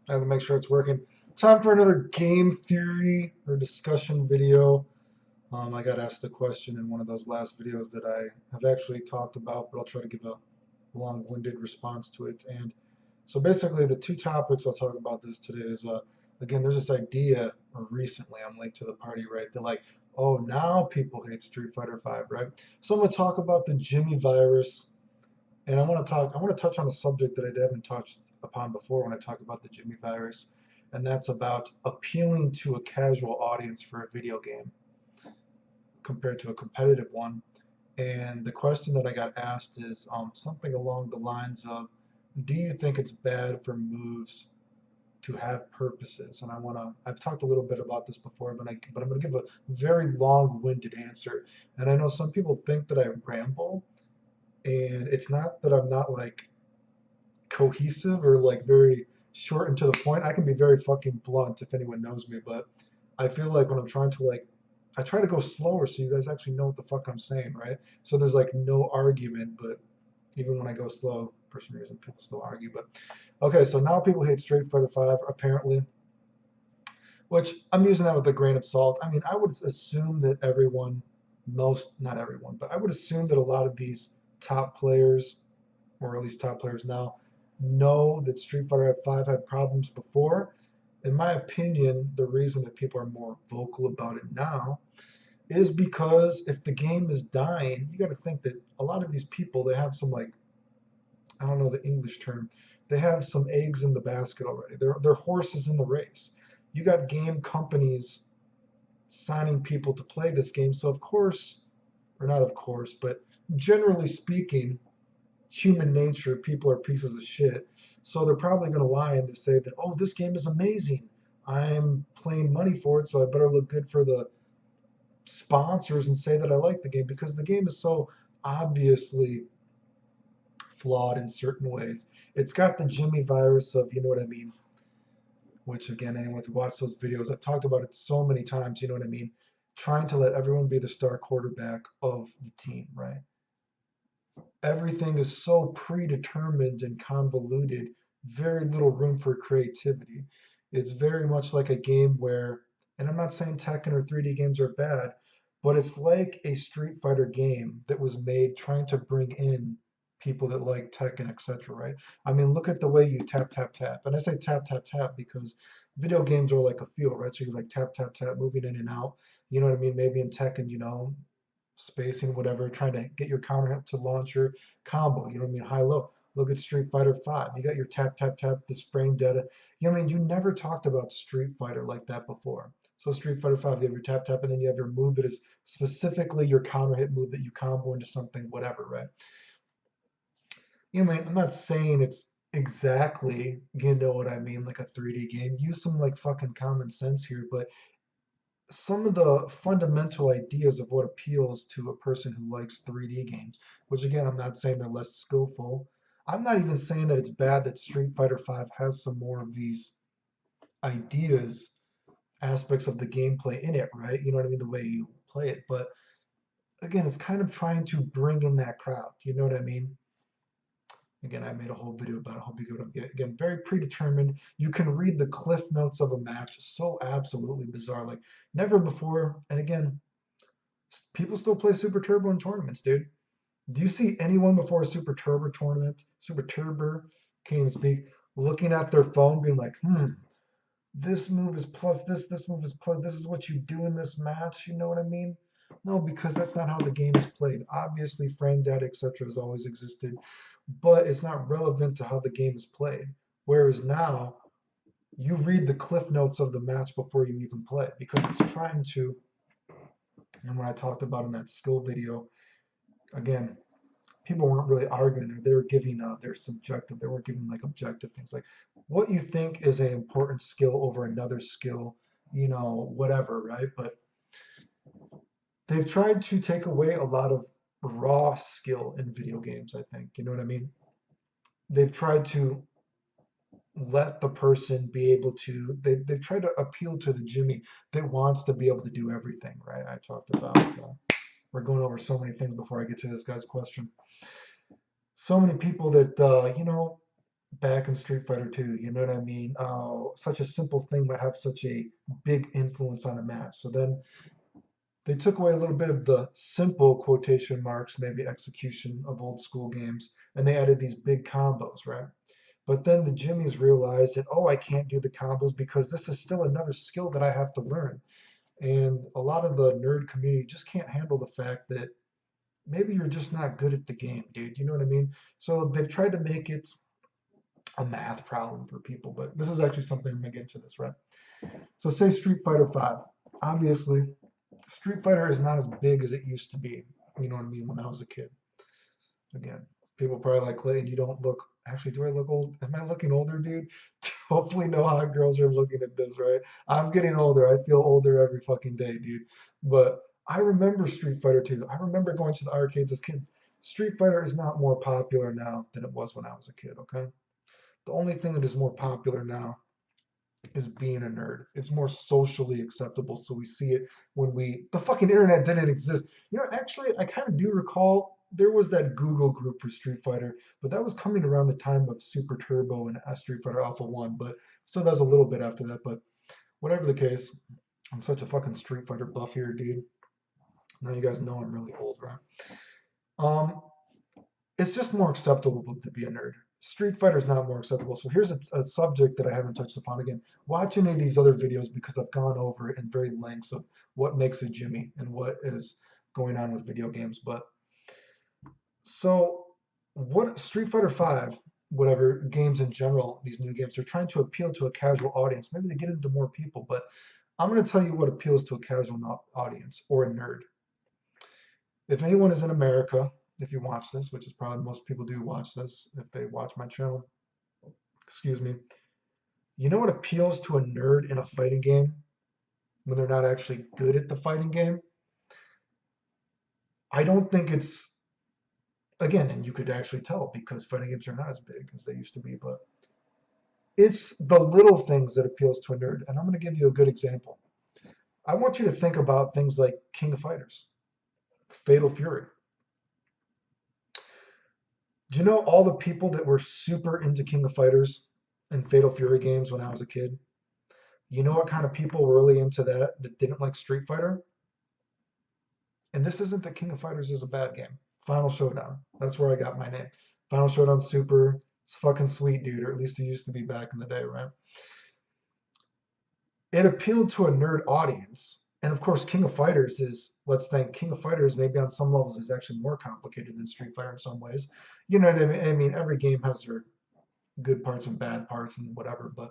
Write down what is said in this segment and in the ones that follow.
I have to make sure it's working. Time for another game theory or discussion video. I got asked a question in one of those last videos that I have actually talked about, but I'll try to give a long-winded response to it. And so basically, the two topics I'll talk about this today is, again, there's this idea, or recently I'm late to the party, right? They're like, oh, now people hate Street Fighter 5, right? So I'm going to talk about the Jinnee virus, and I want to touch on a subject that I haven't touched upon before when I talk about the Jinnee virus, and that's about appealing to a casual audience for a video game compared to a competitive one. And the question that I got asked is something along the lines of, do you think it's bad for moves to have purposes? And I've talked a little bit about this before, but I'm going to give a very long-winded answer. And I know some people think that I ramble, and it's not that I'm not like cohesive or like very short and to the point. I can be very fucking blunt if anyone knows me, but I feel like when I'm trying to like, I try to go slower so you guys actually know what the fuck I'm saying, right? So there's like no argument, but even when I go slow, for some reason people still argue. But okay, so now people hate Street Fighter 5 apparently, which I'm using that with a grain of salt. I mean, I would assume that everyone, most, not everyone, but I would assume that a lot of these top players, or at least top players now, know that Street Fighter 5 had problems before. In my opinion, the reason that people are more vocal about it now is because if the game is dying, you got to think that a lot of these people, they have some like, I don't know the English term, they have some eggs in the basket already. They're horses in the race. You got game companies signing people to play this game, so of course, or not of course, but generally speaking, human nature, people are pieces of shit. So they're probably going to lie and say that, oh, this game is amazing. I'm paying money for it, so I better look good for the sponsors and say that I like the game because the game is so obviously flawed in certain ways. It's got the Jimmy virus of, you know what I mean? Which again, anyone could watch those videos. I've talked about it so many times, you know what I mean? Trying to let everyone be the star quarterback of the team, right? Everything is so predetermined and convoluted, very little room for creativity. It's very much like a game where, and I'm not saying Tekken or 3D games are bad, but it's like a Street Fighter game that was made trying to bring in people that like Tekken, etc., right? I mean, look at the way you tap, tap, tap. And I say tap, tap, tap because video games are like a feel, right? So you like tap, tap, tap, moving in and out. You know what I mean? Maybe in Tekken, spacing, whatever, trying to get your counter to launch your combo. You know what I mean? High low. Look at Street Fighter 5. You got your tap tap tap, this frame data. You know what I mean? You never talked about Street Fighter like that before. So Street Fighter 5, you have your tap tap, and then you have your move that is specifically your counter hit move that you combo into something, whatever, right? You know what I mean? I'm not saying it's exactly, you know what I mean, like a 3D game. Use some like fucking common sense here, but some of the fundamental ideas of what appeals to a person who likes 3D games, which again, I'm not saying they're less skillful. I'm not even saying that it's bad that Street Fighter 5 has some more of these ideas, aspects of the gameplay in it, right? You know what I mean? The way you play it. But again, it's kind of trying to bring in that crowd. You know what I mean? Again, I made a whole video about it. I hope you go to get again, very predetermined. You can read the cliff notes of a match. So absolutely bizarre. Like never before. And again, people still play Super Turbo in tournaments, dude. Do you see anyone before a Super Turbo tournament, Super Turbo, can't even speak, looking at their phone, being like, this move is plus this move is plus, this is what you do in this match, you know what I mean? No, because that's not how the game is played. Obviously, frame data, etc., has always existed, but it's not relevant to how the game is played. Whereas now, you read the cliff notes of the match before you even play because it's trying to, and what I talked about in that skill video, again, people weren't really arguing there. They were giving their subjective. They weren't giving like objective things like what you think is an important skill over another skill, whatever, right? But they've tried to take away a lot of raw skill in video games, I think. You know what I mean? They've tried to let the person be able to, they've tried to appeal to the Jimmy that wants to be able to do everything, right? I talked about, we're going over so many things before I get to this guy's question. So many people that, back in Street Fighter 2. You know what I mean? Such a simple thing might have such a big influence on a match. So then they took away a little bit of the simple quotation marks, maybe execution of old school games, and they added these big combos, right? But then the Jimmies realized that, oh, I can't do the combos because this is still another skill that I have to learn. And a lot of the nerd community just can't handle the fact that maybe you're just not good at the game, dude. You know what I mean? So they've tried to make it a math problem for people, but this is actually something I'm gonna get into this, right? So say Street Fighter 5. Obviously, Street Fighter is not as big as it used to be. You know what I mean? When I was a kid. Again, people probably like Clayton. You don't look. Actually, do I look old? Am I looking older, dude? Hopefully, no hot girls are looking at this, right? I'm getting older. I feel older every fucking day, dude. But I remember Street Fighter 2. I remember going to the arcades as kids. Street Fighter is not more popular now than it was when I was a kid, okay? The only thing that is more popular now is being a nerd. It's more socially acceptable. So we see it when the fucking internet didn't exist. You know, actually, I kind of do recall there was that Google group for Street Fighter, but that was coming around the time of Super Turbo and Street Fighter Alpha 1. But so that was a little bit after that. But whatever the case, I'm such a fucking Street Fighter buff here, dude. Now you guys know I'm really old, right? Um, it's just more acceptable to be a nerd. Street Fighter is not more acceptable. So here's a subject that I haven't touched upon again. Watch any of these other videos because I've gone over it in very lengths of what makes a Jimmee and what is going on with video games. But so what Street Fighter 5, whatever games in general, these new games, they're trying to appeal to a casual audience. Maybe they get into more people, but I'm going to tell you what appeals to a casual audience or a nerd. If anyone is in America, if you watch this, which is probably most people do watch this if they watch my channel, excuse me, you know what appeals to a nerd in a fighting game when they're not actually good at the fighting game? I don't think it's, again, and you could actually tell because fighting games are not as big as they used to be, but it's the little things that appeals to a nerd. And I'm going to give you a good example. I want you to think about things like King of Fighters, Fatal Fury. Do you know all the people that were super into King of Fighters and Fatal Fury games when I was a kid? You know what kind of people were really into that didn't like Street Fighter? And this isn't that King of Fighters is a bad game. Final Showdown. That's where I got my name. Final Showdown Super. It's fucking sweet, dude, or at least it used to be back in the day, right? It appealed to a nerd audience. And of course, King of Fighters is, let's think, King of Fighters maybe on some levels is actually more complicated than Street Fighter in some ways. You know what I mean? I mean, every game has their good parts and bad parts and whatever, but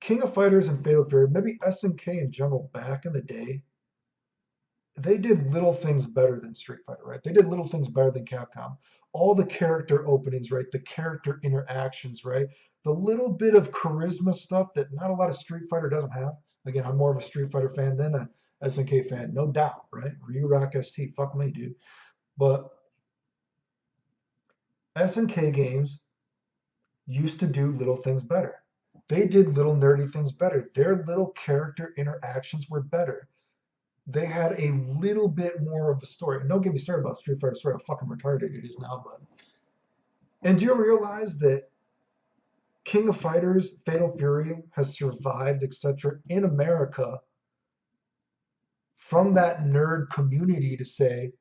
King of Fighters and Fatal Fury, maybe SNK in general back in the day, they did little things better than Street Fighter, right? They did little things better than Capcom. All the character openings, right? The character interactions, right? The little bit of charisma stuff that not a lot of Street Fighter doesn't have. Again, I'm more of a Street Fighter fan than a SNK fan, no doubt, right? Ryu Rock ST, fuck me, dude. But SNK games used to do little things better. They did little nerdy things better. Their little character interactions were better. They had a little bit more of a story. And don't get me started about Street Fighter Story, how fucking retarded it is now, but. And do you realize that King of Fighters, Fatal Fury has survived, etc., in America from that nerd community to say,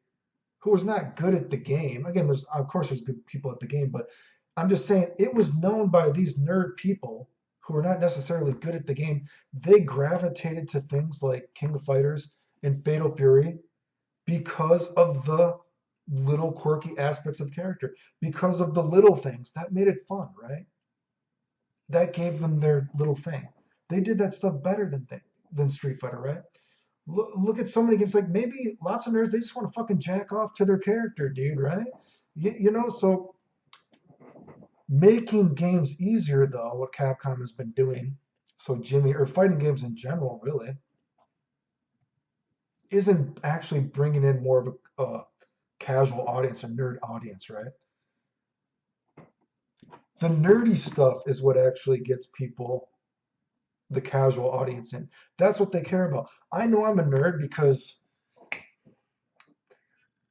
who was not good at the game. Again, there's of course there's good people at the game, but I'm just saying it was known by these nerd people who were not necessarily good at the game. They gravitated to things like King of Fighters and Fatal Fury because of the little quirky aspects of character, because of the little things that made it fun, right? That gave them their little thing. They did that stuff better than Street Fighter, right? Look at so many games. Like maybe lots of nerds, they just want to fucking jack off to their character, dude, right? You know, so making games easier though, what Capcom has been doing, so Jimmee, or fighting games in general, really, isn't actually bringing in more of a casual audience, a nerd audience, right? The nerdy stuff is what actually gets people, the casual audience, in. That's what they care about. I know I'm a nerd because,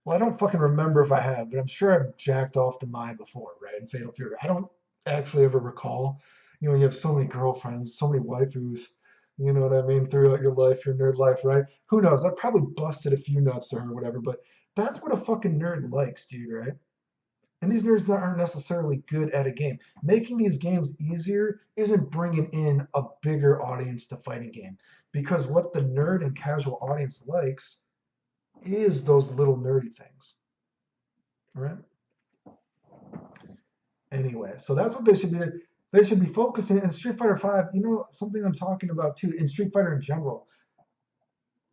well, I don't fucking remember if I have, but I'm sure I've jacked off to Mai before, right? In Fatal Fury. I don't. actually ever recall. You know, you have so many girlfriends, so many waifus, you know what I mean, throughout your life, your nerd life, right? Who knows? I probably busted a few nuts to her or whatever, but that's what a fucking nerd likes, dude, right? And these nerds that aren't necessarily good at a game. Making these games easier isn't bringing in a bigger audience to fighting game. Because what the nerd and casual audience likes is those little nerdy things, right? Anyway, so that's what they should be. They should be focusing in Street Fighter V. You know, something I'm talking about too in Street Fighter in general.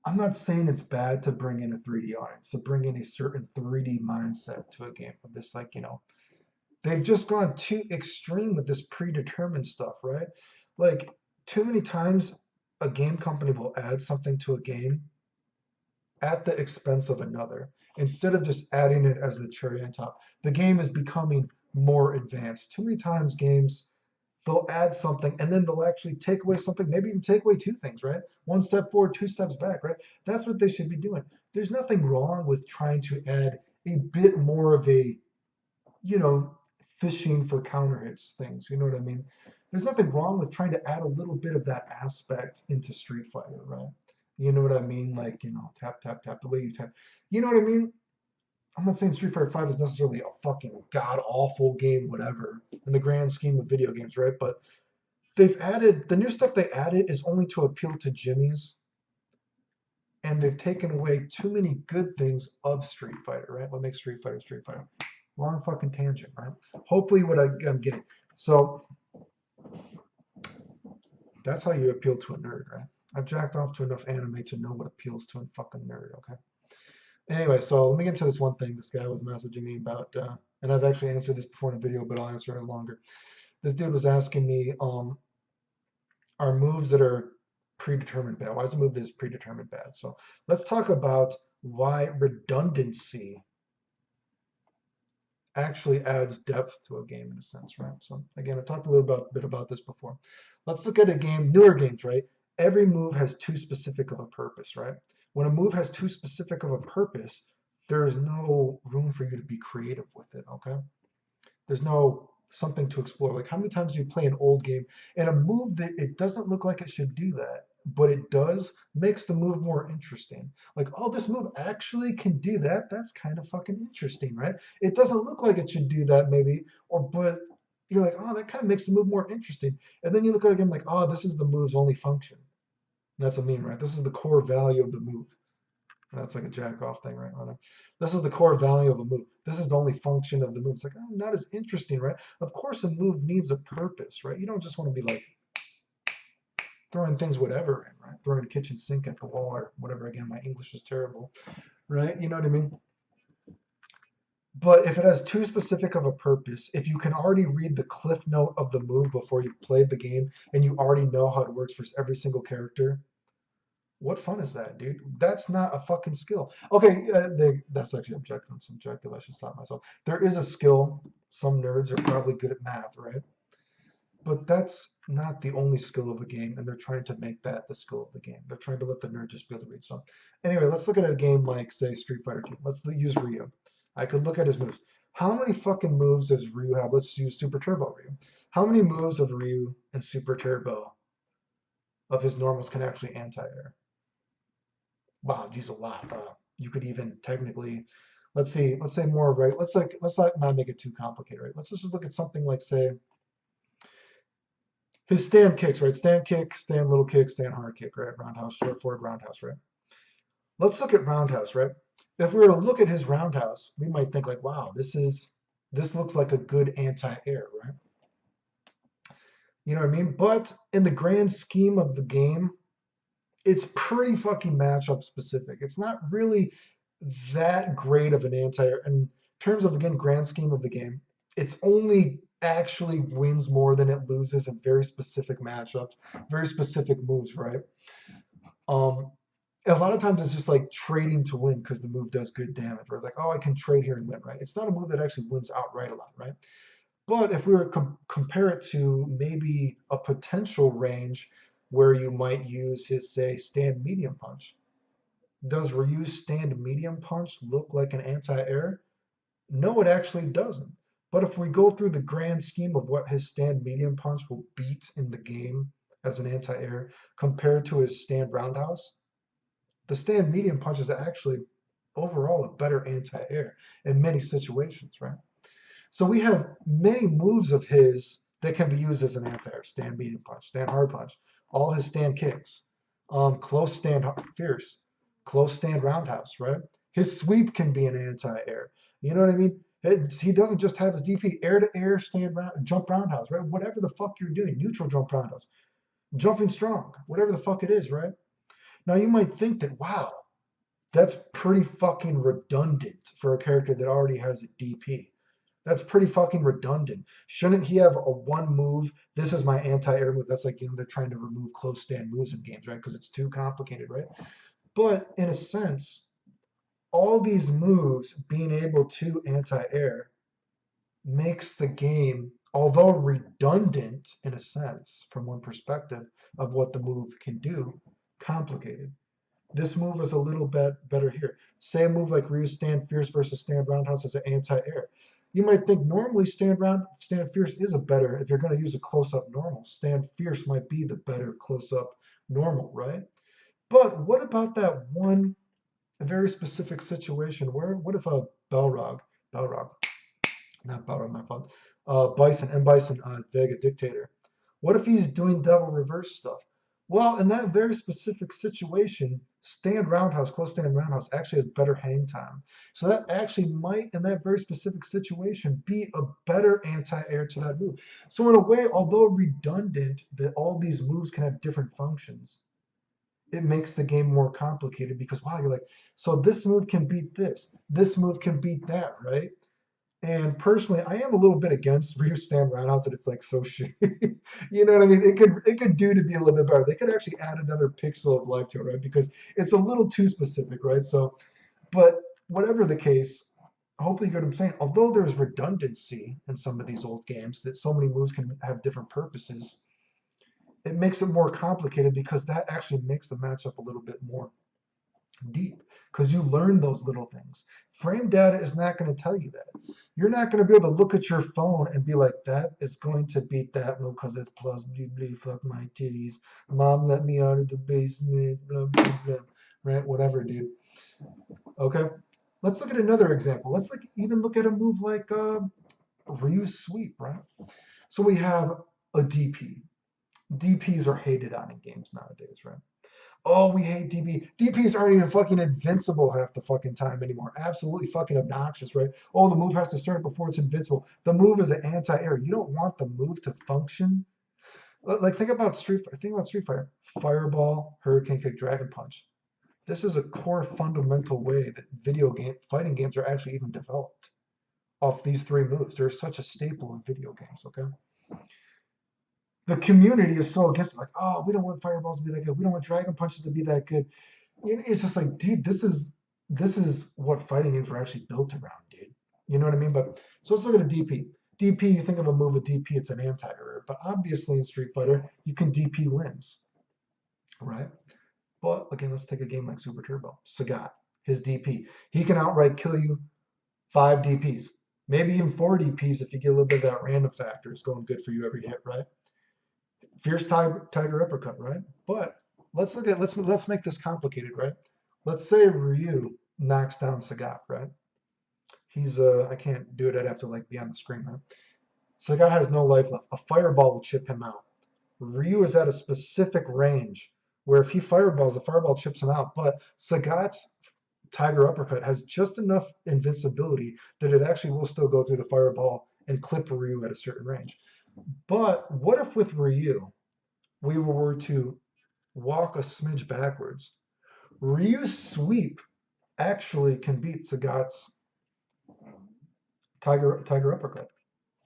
I'm not saying it's bad to bring in a 3D audience, to bring in a certain 3D mindset to a game of this, like, you know, they've just gone too extreme with this predetermined stuff, right? Like, too many times a game company will add something to a game at the expense of another instead of just adding it as the cherry on top. The game is becoming more advanced. Too many times games they'll add something and then they'll actually take away something, maybe even take away two things, right? One step forward, two steps back, right? That's what they should be doing. There's nothing wrong with trying to add a bit more of a, you know, fishing for counter hits things. You know what I mean? There's nothing wrong with trying to add a little bit of that aspect into Street Fighter, right? You know what I mean? Like, you know, tap, tap, tap, the way you tap. You know what I mean? I'm not saying Street Fighter 5 is necessarily a fucking god awful game, whatever, in the grand scheme of video games, right? But they've added the new stuff they added is only to appeal to Jinnies, and they've taken away too many good things of Street Fighter, right? What makes Street Fighter Street Fighter? Long fucking tangent, right? Hopefully, what I'm getting. So that's how you appeal to a nerd, right? I've jacked off to enough anime to know what appeals to a fucking nerd. Okay. Anyway, so let me get into this one thing this guy was messaging me about, and I've actually answered this before in a video, but I'll answer it longer. This dude was asking me, are moves that are predetermined bad? Why is a move that is predetermined bad? So let's talk about why redundancy actually adds depth to a game in a sense, right? So again, I've talked a little bit about this before. Let's look at a game, newer games, right? Every move has too specific of a purpose, right? When a move has too specific of a purpose, there is no room for you to be creative with it, okay? There's no something to explore. Like how many times do you play an old game and a move that it doesn't look like it should do that, but it does makes the move more interesting. Like, oh, this move actually can do that. That's kind of fucking interesting, right? It doesn't look like it should do that, maybe, or but you're like, oh, that kind of makes the move more interesting. And then you look at it again, like, oh, this is the move's only function. And that's a meme, right? This is the core value of the move. That's like a jack off thing, right? This is the core value of a move. This is the only function of the move. It's like, oh, not as interesting, right? Of course, a move needs a purpose, right? You don't just want to be like throwing things whatever in, right? Throwing a kitchen sink at the wall or whatever. Again, my English is terrible, right? You know what I mean? But if it has too specific of a purpose, if you can already read the cliff note of the move before you've played the game and you already know how it works for every single character, what fun is that, dude? That's not a fucking skill. Okay, that's actually objective. It's subjective. I should stop myself. There is a skill. Some nerds are probably good at math, right? But that's not the only skill of a game, and they're trying to make that the skill of the game. They're trying to let the nerd just be able to read some. Anyway, let's look at a game like, say, Street Fighter 2. Let's use Ryu. I could look at his moves. How many fucking moves does Ryu have? Let's use Super Turbo Ryu. How many moves of Ryu and Super Turbo of his normals can actually anti-air? Wow, geez, a lot. You could even technically, let's say more, right? Let's not make it too complicated, right? Let's just look at something like, say, his stand kicks, right? Stand kick, stand little kick, stand hard kick, right? Roundhouse, short forward, roundhouse, right? Let's look at roundhouse, right? If we were to look at his roundhouse, we might think like, wow, this looks like a good anti-air, right? You know what I mean? But in the grand scheme of the game, it's pretty fucking matchup specific. It's not really that great of an anti-air. In terms of, again, grand scheme of the game, it's only actually wins more than it loses in very specific matchups, very specific moves, right? Um, a lot of times it's just like trading to win because the move does good damage. Where it's like, oh, I can trade here and win, right? It's not a move that actually wins outright a lot, right? But if we were to compare it to maybe a potential range where you might use his, say, stand medium punch, does Ryu's stand medium punch look like an anti-air? No, it actually doesn't. But if we go through the grand scheme of what his stand medium punch will beat in the game as an anti-air compared to his stand roundhouse, the stand medium punch is actually overall a better anti-air in many situations, right? So we have many moves of his that can be used as an anti-air. Stand medium punch, stand hard punch, all his stand kicks, close stand fierce, close stand roundhouse, right? His sweep can be an anti-air. You know what I mean? He doesn't just have his DP air to air stand round, jump roundhouse, right? Whatever the fuck you're doing, neutral jump roundhouse, jumping strong, whatever the fuck it is, right? Now you might think that, wow, that's pretty fucking redundant for a character that already has a DP. That's pretty fucking redundant. Shouldn't he have a one move? This is my anti-air move. That's like, they're trying to remove close stand moves in games, right? Because it's too complicated, right? But in a sense, all these moves being able to anti-air makes the game, although redundant in a sense, from one perspective of what the move can do, complicated. This move is a little bit better here. Say a move like Ryu's stand fierce versus stand roundhouse as an anti-air. You might think normally stand fierce is a better, if you're going to use a close-up normal, stand fierce might be the better close-up normal, right? But what about that one very specific situation where, what if a Balrog, not Balrog, my fault, Bison, Vega Dictator, what if he's doing devil reverse stuff? Well, in that very specific situation, stand roundhouse, close stand roundhouse actually has better hang time. So that actually might, in that very specific situation, be a better anti-air to that move. So in a way, although redundant, that all these moves can have different functions, it makes the game more complicated because, wow, you're like, so this move can beat this move can beat that, right? And personally, I am a little bit against Ryu Stand Roundhouse that it's like so shitty. You know what I mean? It could do to be a little bit better. They could actually add another pixel of life to it, right? Because it's a little too specific, right? So, but whatever the case, hopefully you get what I'm saying. Although there's redundancy in some of these old games, that so many moves can have different purposes, it makes it more complicated because that actually makes the matchup a little bit more deep because you learn those little things. Frame data is not going to tell you that. You're not going to be able to look at your phone and be like, that is going to beat that move because it's plus blah, fuck my titties. Mom let me out of the basement, blah, blah, blah. Right? Whatever, dude. Okay. Let's look at another example. Let's even look at a move like Ryu's sweep, right? So we have a DP. DPs are hated on in games nowadays, right? Oh, we hate DP. DPs aren't even fucking invincible half the fucking time anymore. Absolutely fucking obnoxious, right? Oh, the move has to start before it's invincible. The move is an anti-air. You don't want the move to function. Like think about Street Fighter. Fireball, Hurricane Kick, Dragon Punch. This is a core fundamental way that video game fighting games are actually even developed off these three moves. They're such a staple in video games, okay? The community is so against it, like, oh, we don't want fireballs to be that good. We don't want dragon punches to be that good. It's just like, dude, this is what fighting games were actually built around, dude. You know what I mean? But so let's look at a DP. DP, you think of a move with DP, it's an anti-air. But obviously in Street Fighter, you can DP limbs, right? But again, let's take a game like Super Turbo. Sagat, his DP. He can outright kill you 5 DPs, maybe even 4 DPs if you get a little bit of that random factor. It's going good for you every hit, right? Fierce tiger uppercut, right? But let's make this complicated, right? Let's say Ryu knocks down Sagat, right? He's I can't do it. I'd have to like be on the screen, right? Sagat has no life left. A fireball will chip him out. Ryu is at a specific range where if he fireballs, the fireball chips him out. But Sagat's tiger uppercut has just enough invincibility that it actually will still go through the fireball and clip Ryu at a certain range. But what if with Ryu, we were to walk a smidge backwards? Ryu's sweep actually can beat Sagat's tiger uppercut.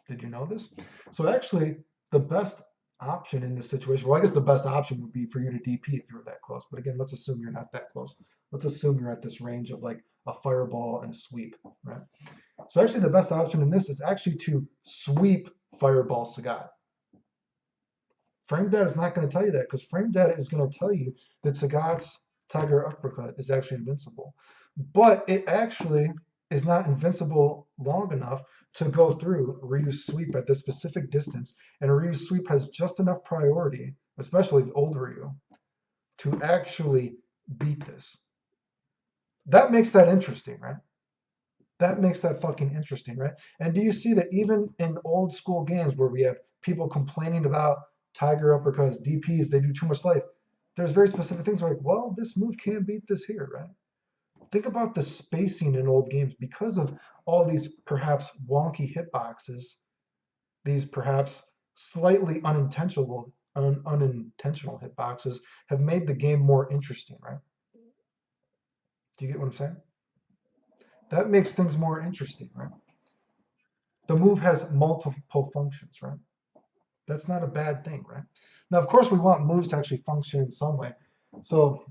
Did you know this? So actually, the best option in this situation, well, I guess the best option would be for you to DP if you were that close. But again, let's assume you're not that close. Let's assume you're at this range of like a fireball and a sweep, right? So actually, the best option in this is actually to sweep fireball Sagat. Frame data is not going to tell you that because frame data is going to tell you that Sagat's tiger uppercut is actually invincible. But it actually is not invincible long enough to go through reuse sweep at this specific distance, and a reuse sweep has just enough priority, especially the older Ryu, to actually beat this. That makes that interesting, right? That makes that fucking interesting, right? And do you see that even in old school games where we have people complaining about Tiger uppercuts, DPs, they do too much life, there's very specific things like, well, this move can't beat this here, right? Think about the spacing in old games because of all these perhaps wonky hitboxes, these perhaps slightly unintentional hitboxes have made the game more interesting, right? Do you get what I'm saying? That makes things more interesting, right? The move has multiple functions, right? That's not a bad thing, right? Now, of course, we want moves to actually function in some way. So,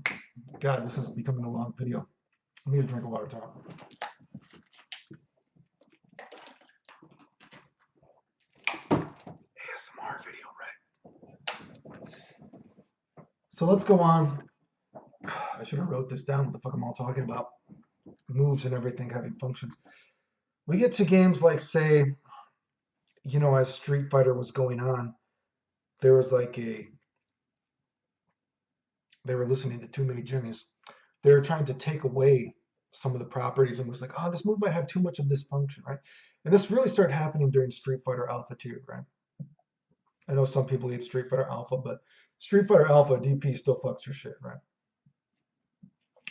God, this is becoming a long video. I need a drink of water, Tom. ASMR video, right? So let's go on. I should have wrote this down. What the fuck am I all talking about? Moves and everything having functions. We get to games like, say, as Street Fighter was going on, there was like they were listening to too many Jinnees. They were trying to take away some of the properties and was like, oh, this move might have too much of this function, right? And this really started happening during Street Fighter Alpha 2, right? I know some people hate Street Fighter Alpha, but Street Fighter Alpha DP still fucks your shit, right?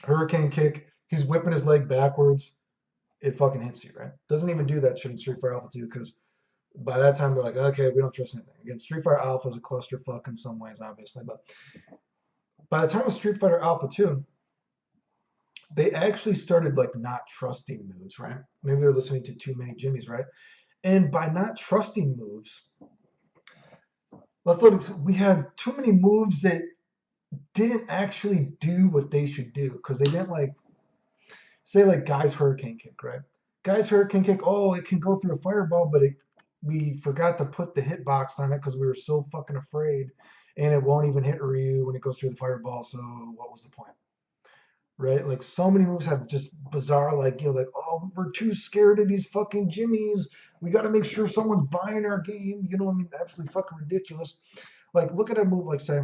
Hurricane kick, he's whipping his leg backwards, it fucking hits you, right? Doesn't even do that shit in Street Fighter Alpha 2 because by that time they're like, okay, we don't trust anything. Again, Street Fighter Alpha is a clusterfuck in some ways, obviously, but by the time of Street Fighter Alpha 2, they actually started like not trusting moves, right? Maybe they're listening to too many Jinnees, right? And by not trusting moves, we had too many moves that didn't actually do what they should do because they didn't like say like Guy's Hurricane Kick, right? Guy's Hurricane Kick, oh, it can go through a fireball, but we forgot to put the hitbox on it because we were so fucking afraid, and it won't even hit Ryu when it goes through the fireball. So what was the point? Right? Like so many moves have just bizarre, like like, oh, we're too scared of these fucking jimmies. We got to make sure someone's buying our game. You know what I mean? Absolutely fucking ridiculous. Like, look at a move like say,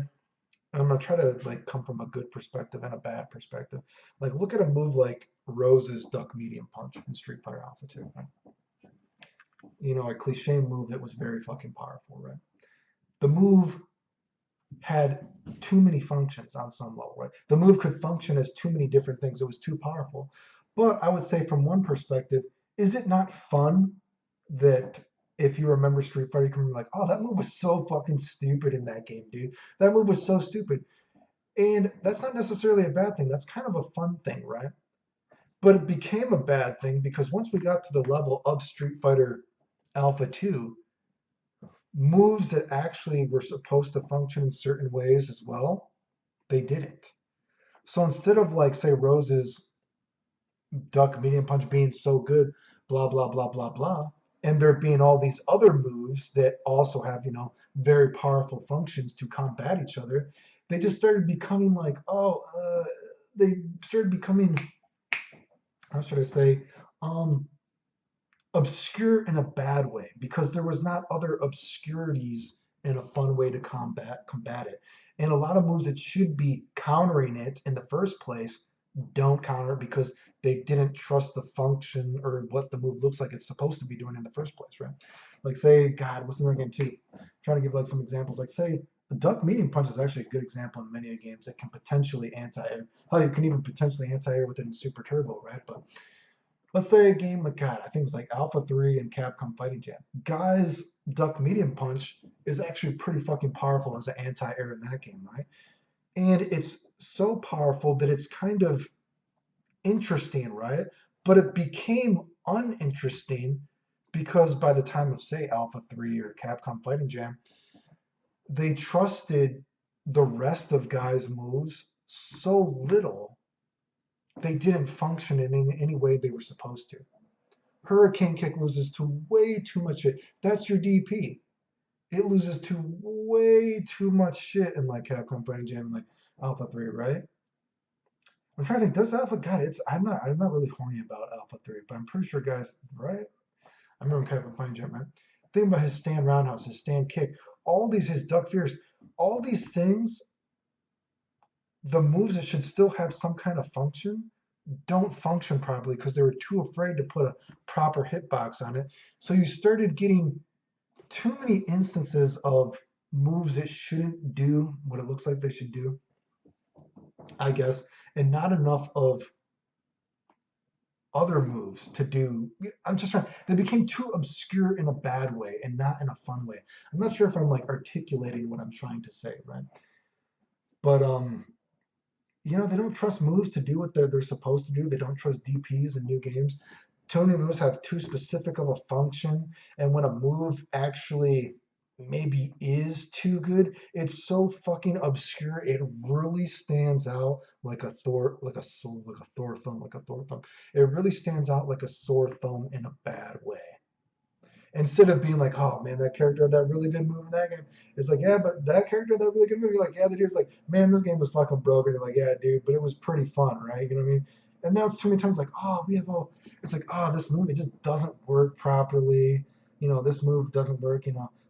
I'm gonna try to like come from a good perspective and a bad perspective. Like, look at a move like Rose's duck medium punch in Street Fighter Alpha 2. Right? A cliche move that was very fucking powerful, right? The move had too many functions on some level, right? The move could function as too many different things. It was too powerful. But I would say from one perspective, is it not fun that if you remember Street Fighter, you can remember like, oh, that move was so fucking stupid in that game, dude. That move was so stupid. And that's not necessarily a bad thing. That's kind of a fun thing, right? But it became a bad thing because once we got to the level of Street Fighter Alpha 2, moves that actually were supposed to function in certain ways as well, they didn't. So instead of like say Rose's duck medium punch being so good, blah blah blah blah blah, and there being all these other moves that also have very powerful functions to combat each other, they just started becoming like they started becoming how should I say obscure in a bad way because there was not other obscurities in a fun way to combat it. And a lot of moves that should be countering it in the first place don't counter it because they didn't trust the function or what the move looks like it's supposed to be doing in the first place, right? Like say, God, what's another game too? I'm trying to give like some examples. Like say, the duck medium punch is actually a good example in many games that can potentially anti-air. Hell, you can even potentially anti-air with it in Super Turbo, right? But let's say a game like God, I think it was like Alpha 3 and Capcom Fighting Jam. Guy's duck medium punch is actually pretty fucking powerful as an anti-air in that game, right? And it's so powerful that it's kind of interesting, right? But it became uninteresting because by the time of say Alpha 3 or Capcom Fighting Jam, they trusted the rest of Guy's moves so little they didn't function in any way they were supposed to. Hurricane Kick loses to way too much shit. That's your DP. It loses to way too much shit in like Capcom Fighting Jam and like Alpha 3, right? I'm trying to think. Does Alpha? God, I'm not really horny about Alpha 3, but I'm pretty sure, guys, right? I remember kind of a fine jump, man. Think about his stand roundhouse, his stand kick, all these his duck fears, all these things. The moves that should still have some kind of function don't function properly because they were too afraid to put a proper hitbox on it. So you started getting too many instances of moves that shouldn't do what it looks like they should do, I guess, and not enough of other moves to do. I'm just trying. They became too obscure in a bad way and not in a fun way. I'm not sure if I'm like articulating what I'm trying to say, right? But they don't trust moves to do what they're supposed to do. They don't trust DPs in new games. Too many moves have too specific of a function, and when a move actually maybe is too good, it's so fucking obscure. It really stands out like a Thor, like a soul, like a Thor thumb, like a Thor thumb. It really stands out like a sore thumb in a bad way. Instead of being like, oh man, that character had that really good move in that game. It's like, yeah, but that character had that really good move. You're like, yeah, the dude's like, man, this game was fucking broken. You're like, yeah, dude, but it was pretty fun, right? You know what I mean? And now it's too many times like, oh, it's like, oh, this move, it just doesn't work properly. This move doesn't work,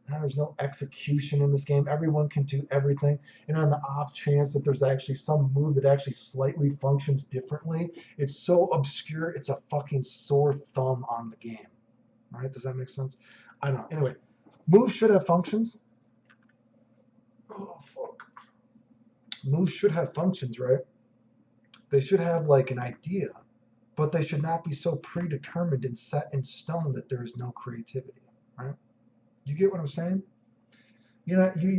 there's no execution in this game. Everyone can do everything. And on the off chance that there's actually some move that actually slightly functions differently, it's so obscure, it's a fucking sore thumb on the game. All right, does that make sense? I don't know. Anyway, moves should have functions. Oh, fuck. Moves should have functions, right? They should have like an idea, but they should not be so predetermined and set in stone that there is no creativity, right? You get what I'm saying? You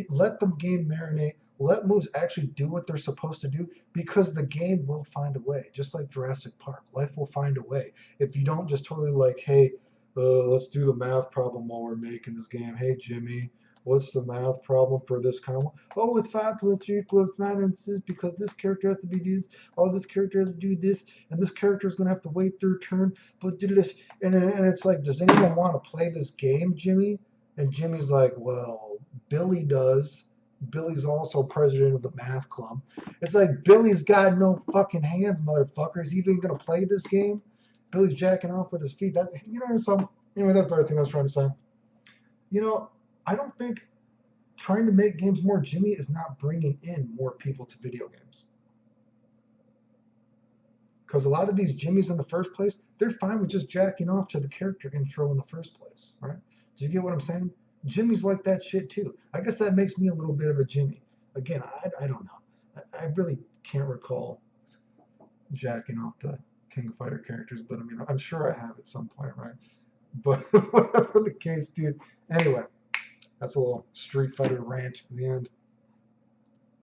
let the game marinate, let moves actually do what they're supposed to do because the game will find a way. Just like Jurassic Park, life will find a way. If you don't just totally like, hey, let's do the math problem while we're making this game. Hey, Jimmy, what's the math problem for this combo? Oh, it's 5 plus 3 plus 9 and 6 because this character has to be this. Oh, this character has to do this, and this character is going to have to wait their turn. But do this, and it's like, does anyone want to play this game, Jimmy? And Jimmy's like, well, Billy does. Billy's also president of the math club. It's like Billy's got no fucking hands, motherfucker. Is he even gonna play this game? Billy's jacking off with his feet. So anyway, that's the other thing I was trying to say. I don't think trying to make games more Jimmy is not bringing in more people to video games. Because a lot of these Jimmies in the first place, they're fine with just jacking off to the character intro in the first place, right? Do you get what I'm saying? Jimmy's like that shit too. I guess that makes me a little bit of a Jimmy. Again, I don't know. I really can't recall jacking off to King of Fighter characters, but I mean, I'm sure I have at some point, right? But whatever the case, dude. Anyway, that's a little Street Fighter rant in the end.